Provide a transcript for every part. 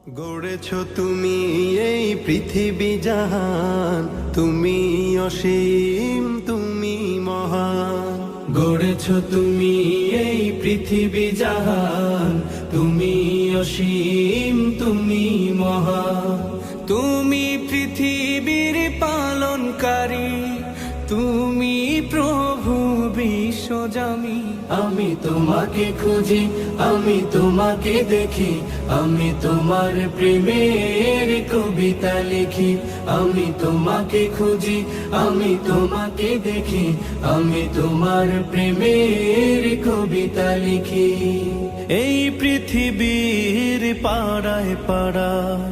গড়েছ তুমি এই পৃথিবী জাহান, তুমি অসীম, তুমি মহান। গড়েছ তুমি এই পৃথিবী জাহান, তুমি অসীম, তুমি মহান। তুমি পৃথিবীর পালনকারী, তুমি প্রভু বিশ্বজামি। আমি তোমাকে খুঁজি, আমি তোমাকে দেখি, আমি তোমার প্রেমের কবিতা লিখি। আমি তোমাকে খুঁজি, আমি তোমাকে দেখি, আমি তোমার প্রেমের কবিতা লিখি। এই পৃথিবীর পাড়ায় পাড়ায়,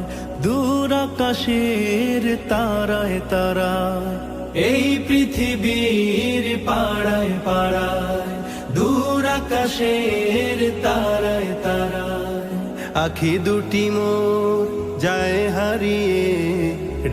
দূর আকাশের তারায় তারায়, এই পৃথিবীর পাড়ায় পাড়ায়, দূর আকাশের তারায় তারায়, আখি দুটি মোর যায় হারিয়ে,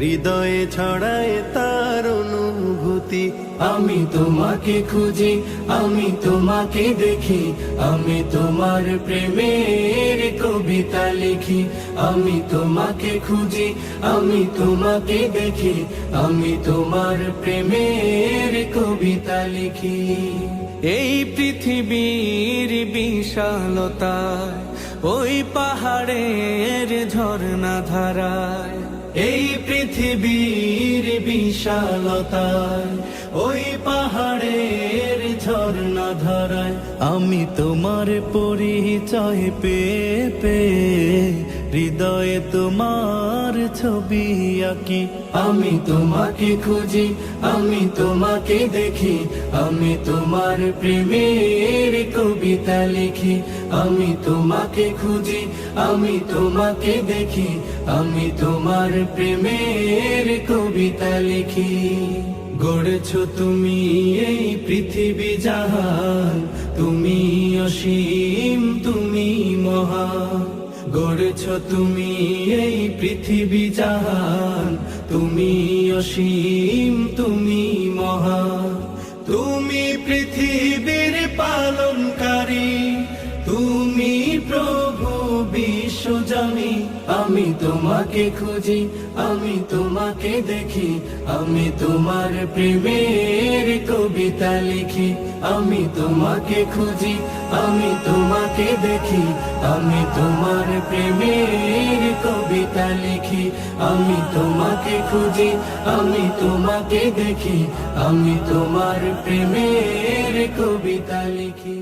হৃদয়ে ছড়ায় তার অনুভূতি। আমি তোমাকে খুঁজি, আমি তোমাকে দেখি, আমি তোমার প্রেমের কবিতা লিখি। আমি তোমাকে খুঁজি, আমি তোমাকে দেখি, আমি তোমার প্রেমের কবিতা লিখি। এই পৃথিবীর বিশালতায়, ওই পাহাড়ের ঝর্ণা ধারায়, এই পৃথিবীর বিশালতায়, ওই পাহাড়ের ঝর্ণা ধারায়, আমি তোমার পরিচয় পেয়ে পেয়ে, হৃদয়ে তোমার ছবি আঁকি। আমি তোমাকে খুঁজি, আমি তোমাকে দেখি, আমি তোমার প্রেমের কবিতা লিখি। আমি তোমাকে খুঁজি, আমি তোমাকে দেখি, আমি তোমার প্রেমের কবিতা লিখি। গড়েছ তুমি এই পৃথিবী জাহান, তুমি অসীম, তুমি মহান। গড়েছ তুমি এই পৃথিবী জাহান, তুমি অসীম, তুমি মহান। তুমি পৃথিবীর পালনকারী, তুমি প্রভু বিশ্বজামি। আমি তোমাকে খুঁজি, আমি তোমাকে দেখি, আমি তোমার প্রেমের কবিতা লিখি। আমি তোমাকে খুঁজি, আমি তোমাকে দেখি, আমি তোমার প্রেমের কবিতা লিখি। আমি তোমাকে খুঁজি, আমি তোমাকে দেখি, আমি তোমার প্রেমের কবিতা লিখি।